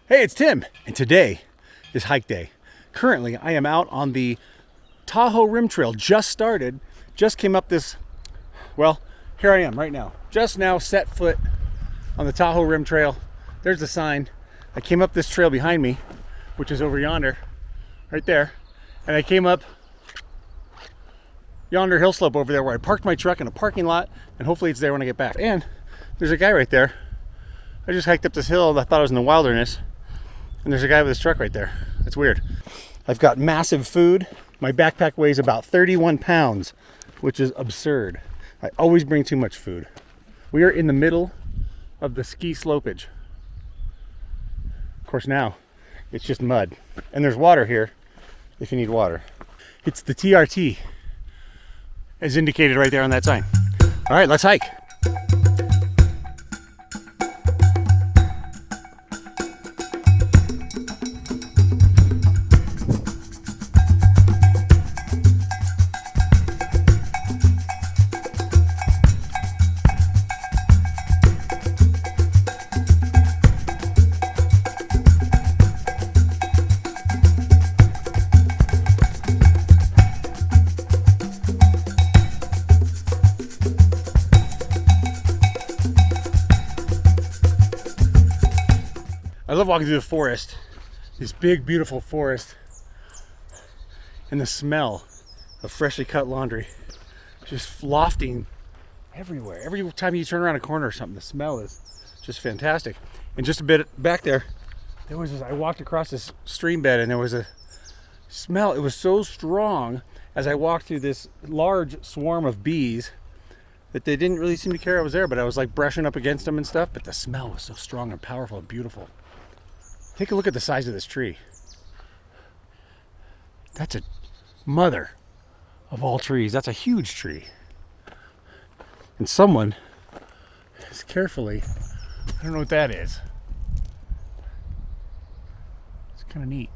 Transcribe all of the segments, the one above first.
Hey, it's Tim, and today is hike day. Currently, I am out on the Tahoe Rim Trail. Just started, just came up this, well, here I am right now. Just now set foot on the Tahoe Rim Trail. There's the sign. I came up this trail behind me, which is over yonder, right there. And I came up yonder hill slope over there where I parked my truck in a parking lot, and hopefully it's there when I get back. And there's a guy right there. I just hiked up this hill. I thought I was in the wilderness. And there's a guy with his truck right there. That's weird. I've got massive food. My backpack weighs about 31 pounds, which is absurd. I always bring too much food. We are in the middle of the ski slopage. Of course, now it's just mud. And there's water here if you need water. It's the TRT, as indicated right there on that sign. All right, let's hike. I love walking through the forest, this big, beautiful forest, and the smell of freshly cut laundry just wafting everywhere. Every time you turn around a corner or something, the smell is just fantastic. And just a bit back there, I walked across this stream bed, and there was a smell. It was so strong as I walked through this large swarm of bees that they didn't really seem to care I was there, but I was like brushing up against them and stuff, but the smell was so strong and powerful and beautiful. Take a look at the size of this tree. That's a mother of all trees. That's a huge tree. And someone is carefully, I don't know what that is. It's kind of neat.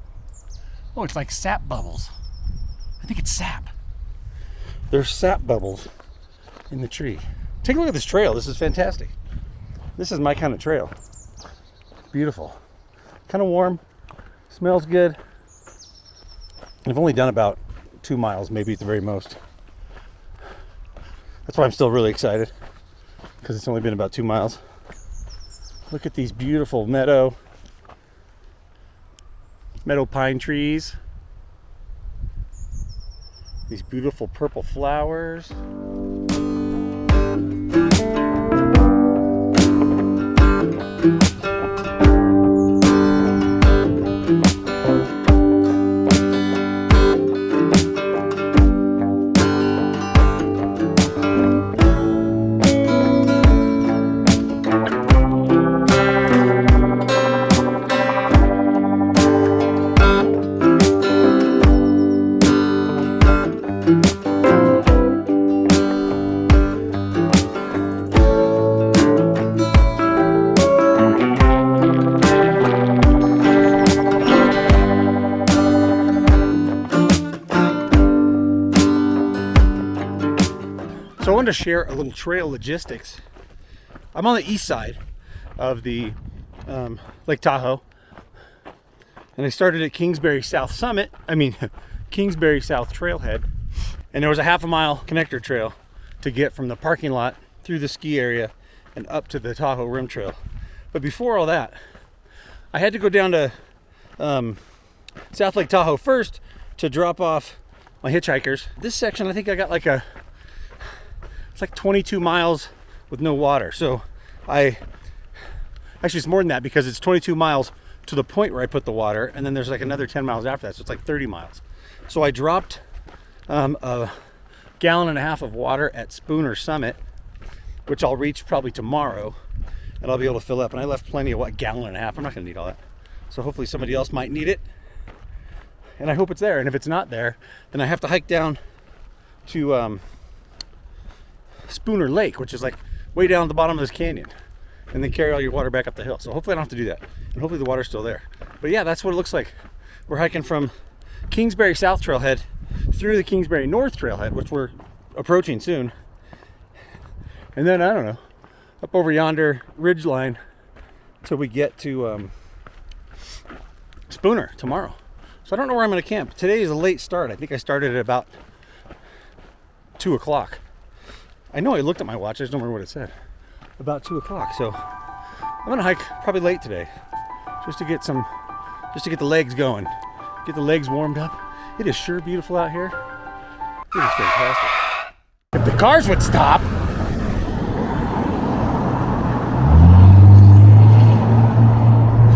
Oh, it's like sap bubbles. I think it's sap. There's sap bubbles in the tree. Take a look at this trail. This is fantastic. This is my kind of trail. Beautiful. Kind of warm, smells good. I've only done about 2 miles, maybe at the very most. That's why I'm still really excited, because it's only been about 2 miles. Look at these beautiful meadow pine trees. These beautiful purple flowers. So I wanted to share a little trail logistics. I'm on the east side of the Lake Tahoe, and I started at Kingsbury South Kingsbury South Trailhead, and there was a half-a-mile connector trail to get from the parking lot through the ski area and up to the Tahoe Rim Trail. But before all that, I had to go down to South Lake Tahoe first to drop off my hitchhikers. This section, I think I got it's like 22 miles with no water. So actually it's more than that, because it's 22 miles to the point where I put the water, and then there's like another 10 miles after that. So it's like 30 miles. So I dropped a gallon and a half of water at Spooner Summit, which I'll reach probably tomorrow, and I'll be able to fill up. And I left plenty of gallon and a half. I'm not gonna need all that. So hopefully somebody else might need it. And I hope it's there. And if it's not there, then I have to hike down to Spooner Lake, which is like way down at the bottom of this canyon, and then carry all your water back up the hill. So hopefully I don't have to do that, and hopefully the water's still there. But yeah, that's what it looks like. We're hiking from Kingsbury South Trailhead through the Kingsbury North Trailhead, which we're approaching soon, and then I don't know, up over yonder ridge line till we get to Spooner tomorrow. So I don't know where I'm going to camp. Today is a late start. I think I started at about 2 o'clock. I know I looked at my watch. I just don't remember what it said. About 2 o'clock. So I'm going to hike probably late today, just to get the legs going, get the legs warmed up. It is sure beautiful out here. It is fantastic. If the cars would stop.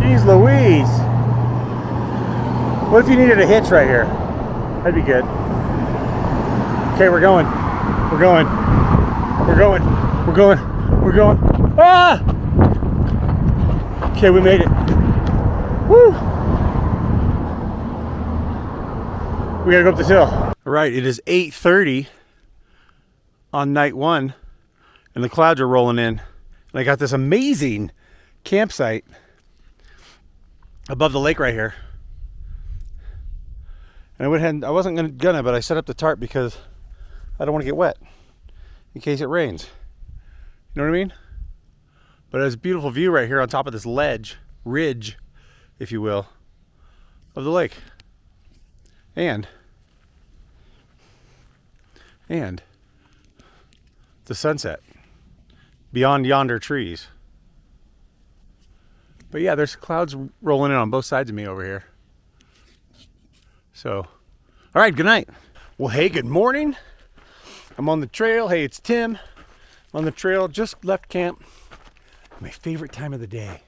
Jeez Louise. What if you needed a hitch right here? That'd be good. Okay, we're going. We're going. We're going. We're going. We're going. Ah! Okay, we made it. Woo! We gotta go up this hill. All right, it is 8:30 on night one, and the clouds are rolling in. And I got this amazing campsite above the lake right here. And I wasn't gonna, but I set up the tarp because I don't want to get wet in case it rains. You know what I mean? But there's a beautiful view right here on top of this ridge, if you will, of the lake. And the sunset beyond yonder trees. But yeah, there's clouds rolling in on both sides of me over here. So, all right, good night. Well, hey, good morning. I'm on the trail. Hey, it's Tim. I'm on the trail, just left camp. My favorite time of the day,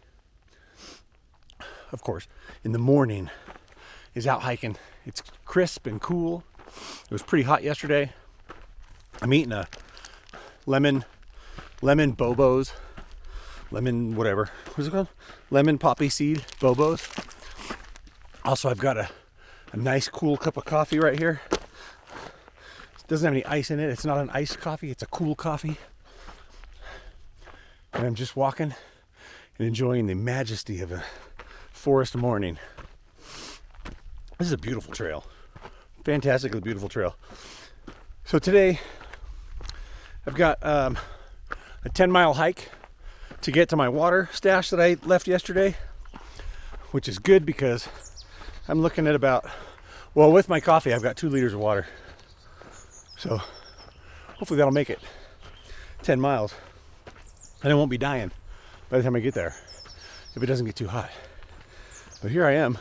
of course, in the morning, is out hiking. It's crisp and cool. It was pretty hot yesterday. I'm eating a lemon bobos, lemon whatever. What's it called? Lemon poppy seed bobos. Also, I've got a nice cool cup of coffee right here. It doesn't have any ice in it. It's not an iced coffee. It's a cool coffee. And I'm just walking and enjoying the majesty of a forest morning. This is a beautiful trail. Fantastically beautiful trail. So today I've got a 10-mile hike to get to my water stash that I left yesterday, which is good because I'm looking at about, well, with my coffee, I've got 2 liters of water. So hopefully that'll make it 10 miles. And I won't be dying by the time I get there if it doesn't get too hot. But here I am,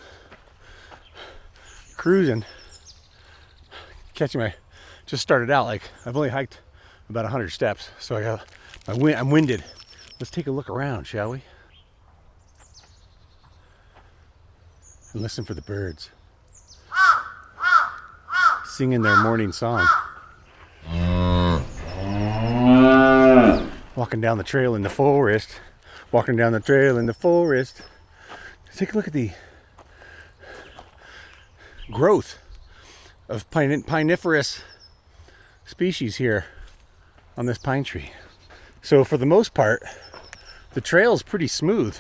cruising, just started out, like I've only hiked about 100 steps, so I'm winded. Let's take a look around, shall we? And listen for the birds singing their morning song. Walking down the trail in the forest. Walking down the trail in the forest. Take a look at the growth of piniferous species here on this pine tree. So for the most part, the trail is pretty smooth.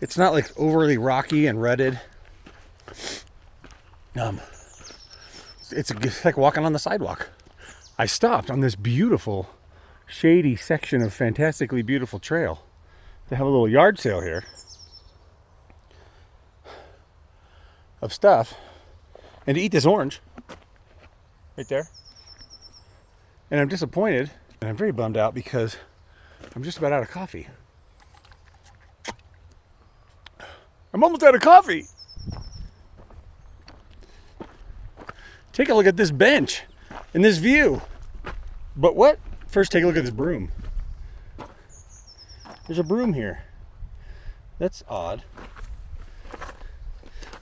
It's not like overly rocky and rutted. It's like walking on the sidewalk. I stopped on this beautiful shady section of fantastically beautiful trail to have a little yard sale here of stuff and to eat this orange right there. And I'm disappointed and I'm very bummed out because I'm just about out of coffee. I'm almost out of coffee. Take a look at this bench and this view. But what? First, take a look at this broom. There's a broom here. That's odd.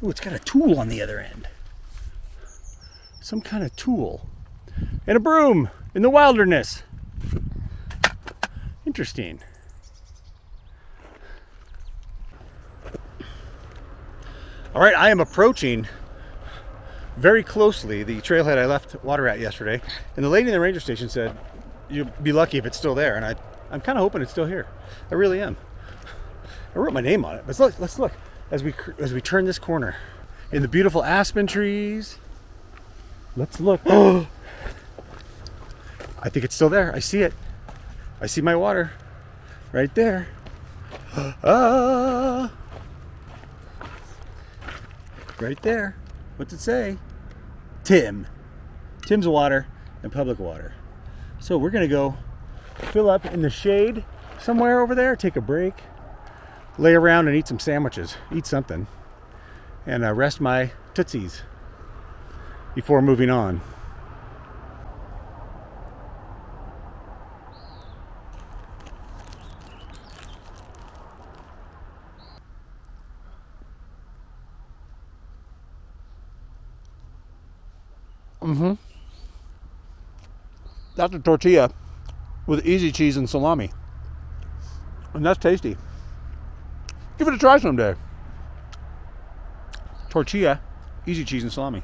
Ooh, it's got a tool on the other end. Some kind of tool. And a broom in the wilderness. Interesting. All right, I am approaching very closely the trailhead I left water at yesterday. And the lady in the ranger station said, you'll be lucky if it's still there. And I'm kind of hoping it's still here. I really am. I wrote my name on it. But let's look as we turn this corner in the beautiful aspen trees. Let's look. Oh, I think it's still there. I see it. I see my water right there. Ah. Right there. What's it say? Tim. Tim's water and public water. So we're gonna go fill up in the shade somewhere over there, take a break, lay around and eat some sandwiches, eat something, and rest my tootsies before moving on. That's a tortilla with easy cheese and salami. And that's tasty. Give it a try someday. Tortilla, easy cheese and salami.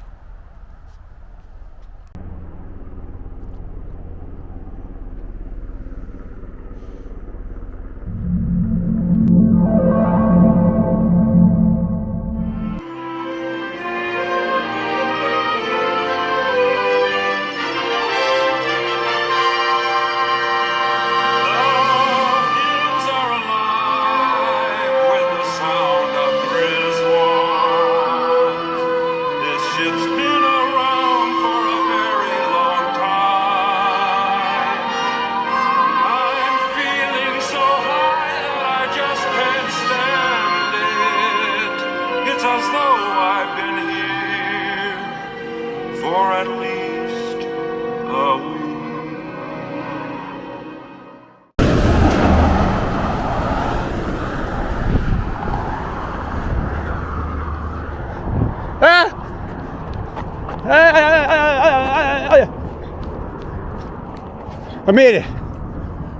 I made it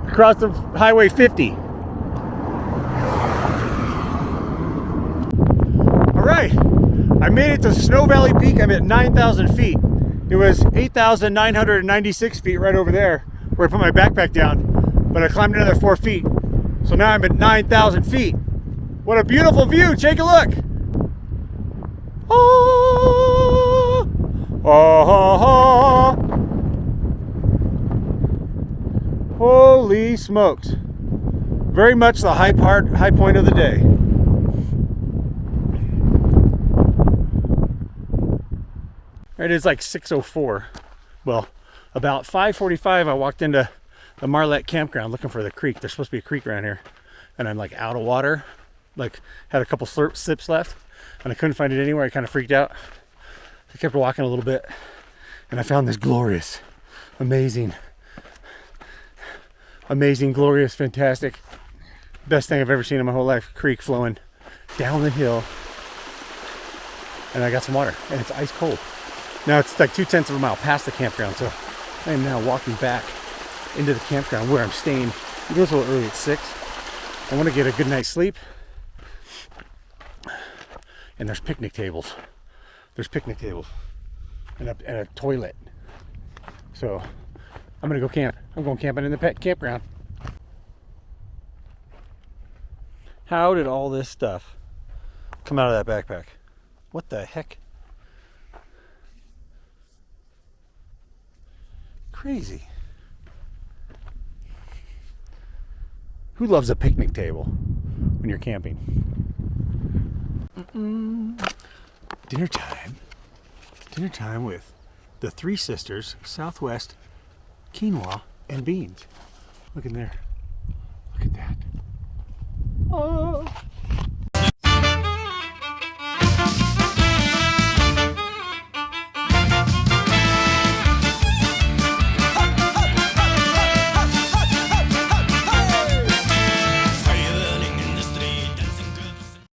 across the Highway 50. All right, I made it to Snow Valley Peak. I'm at 9,000 feet. It was 8,996 feet right over there where I put my backpack down, but I climbed another 4 feet. So now I'm at 9,000 feet. What a beautiful view, take a look. Oh, oh, oh, oh. Holy smokes. Very much the high point of the day. It is like 6:04. Well, about 5:45 I walked into the Marlette campground looking for the creek. There's supposed to be a creek around here. And I'm like out of water. Like had a couple sips left and I couldn't find it anywhere. I kind of freaked out. I kept walking a little bit and I found this glorious, amazing, glorious, fantastic, best thing I've ever seen in my whole life. Creek flowing down the hill. And I got some water and it's ice cold. Now it's like 0.2 of a mile past the campground. So I am now walking back into the campground where I'm staying. It goes a little early at 6. I want to get a good night's sleep. And there's picnic tables. There's picnic tables and a toilet. So I'm gonna go camp. I'm going camping in the campground. How did all this stuff come out of that backpack? What the heck? Crazy. Who loves a picnic table when you're camping? Dinner time. Dinner time with the Three Sisters Southwest quinoa and beans. Look in there. Look at that. Oh.